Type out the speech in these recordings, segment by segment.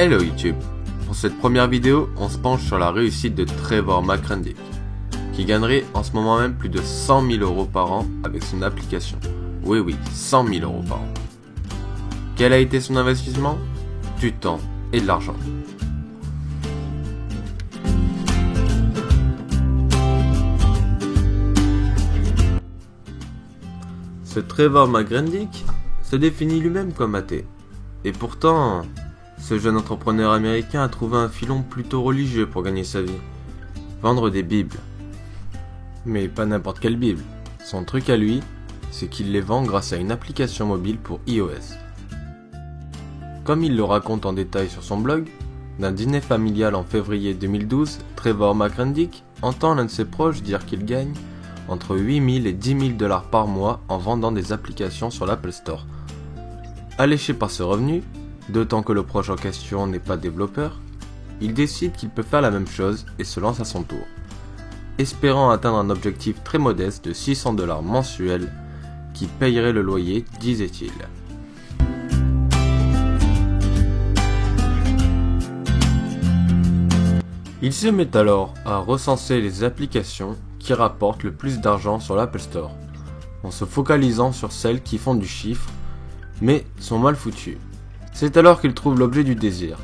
Hello YouTube. Pour cette première vidéo, on se penche sur la réussite de Trevor McCrandick, qui gagnerait en ce moment même plus de 100 000 € par an avec son application. Oui, 100 000 € par an. Quel a été son investissement? Du temps et de l'argent. Ce Trevor McCrandick se définit lui-même comme athée. Et pourtant, ce jeune entrepreneur américain a trouvé un filon plutôt religieux pour gagner sa vie. Vendre des bibles. Mais pas n'importe quelle bible. Son truc à lui, c'est qu'il les vend grâce à une application mobile pour iOS. Comme il le raconte en détail sur son blog, d'un dîner familial en février 2012, Trevor McCrandick entend l'un de ses proches dire qu'il gagne entre 8 000 et 10 000 $ par mois en vendant des applications sur l'Apple Store. Alléché par ce revenu, d'autant que le proche en question n'est pas développeur, il décide qu'il peut faire la même chose et se lance à son tour, espérant atteindre un objectif très modeste de 600 $ mensuels qui payerait le loyer, disait-il. Il se met alors à recenser les applications qui rapportent le plus d'argent sur l'Apple Store, en se focalisant sur celles qui font du chiffre, mais sont mal foutues. C'est alors qu'il trouve l'objet du désir,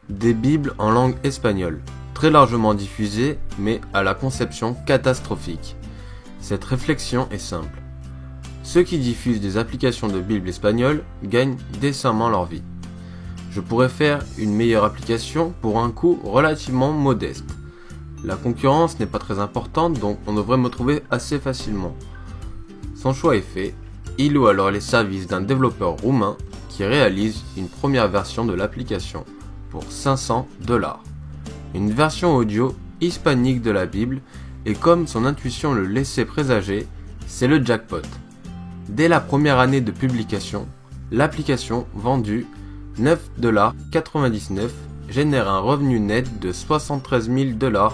des bibles en langue espagnole, très largement diffusées, mais à la conception catastrophique. Cette réflexion est simple. Ceux qui diffusent des applications de bibles espagnoles gagnent décemment leur vie. Je pourrais faire une meilleure application pour un coût relativement modeste. La concurrence n'est pas très importante, donc on devrait me trouver assez facilement. Son choix est fait, il loue alors les services d'un développeur roumain qui réalise une première version de l'application pour 500 $. Une version audio hispanique de la Bible, et comme son intuition le laissait présager, c'est le jackpot. Dès la première année de publication, l'application vendue 9,99 $ génère un revenu net de 73 000 $,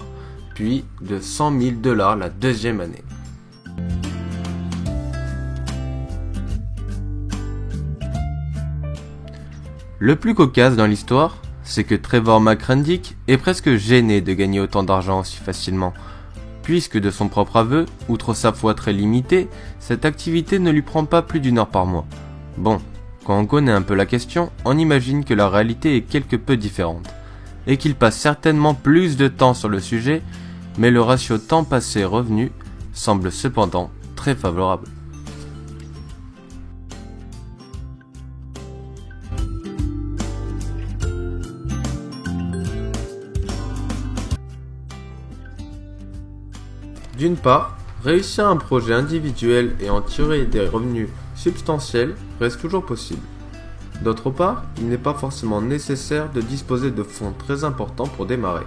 puis de 100 000 $ la deuxième année. Le plus cocasse dans l'histoire, c'est que Trevor McCrandick est presque gêné de gagner autant d'argent aussi facilement, puisque de son propre aveu, outre sa foi très limitée, cette activité ne lui prend pas plus d'1 heure par mois. Bon, quand on connaît un peu la question, on imagine que la réalité est quelque peu différente, et qu'il passe certainement plus de temps sur le sujet, mais le ratio temps passé-revenu semble cependant très favorable. D'une part, réussir un projet individuel et en tirer des revenus substantiels reste toujours possible. D'autre part, il n'est pas forcément nécessaire de disposer de fonds très importants pour démarrer.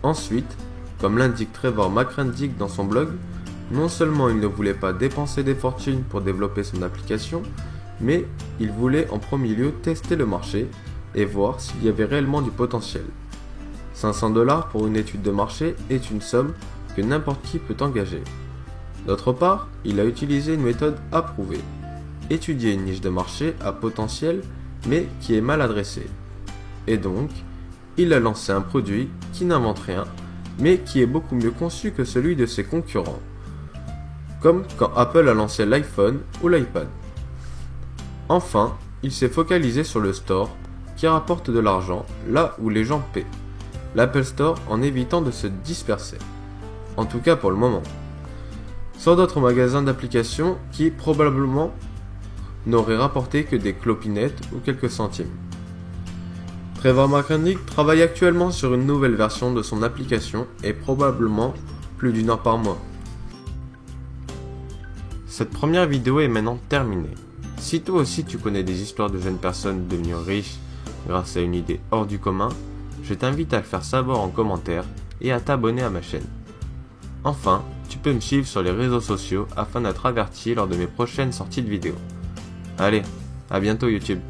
Ensuite, comme l'indique Trevor McCrandick dans son blog, non seulement il ne voulait pas dépenser des fortunes pour développer son application, mais il voulait en premier lieu tester le marché et voir s'il y avait réellement du potentiel. 500 $ pour une étude de marché est une somme que n'importe qui peut engager. D'autre part, il a utilisé une méthode approuvée. Étudier une niche de marché à potentiel, mais qui est mal adressée. Et donc, il a lancé un produit qui n'invente rien, mais qui est beaucoup mieux conçu que celui de ses concurrents. Comme quand Apple a lancé l'iPhone ou l'iPad. Enfin, il s'est focalisé sur le store, qui rapporte de l'argent là où les gens paient. L'Apple Store en évitant de se disperser. En tout cas pour le moment. Sans d'autres magasins d'applications qui probablement n'auraient rapporté que des clopinettes ou quelques centimes. Trevor McCrandick travaille actuellement sur une nouvelle version de son application et probablement plus d'1 heure par mois. Cette première vidéo est maintenant terminée. Si toi aussi tu connais des histoires de jeunes personnes devenues riches grâce à une idée hors du commun, je t'invite à le faire savoir en commentaire et à t'abonner à ma chaîne. Enfin, tu peux me suivre sur les réseaux sociaux afin d'être averti lors de mes prochaines sorties de vidéos. Allez, à bientôt YouTube.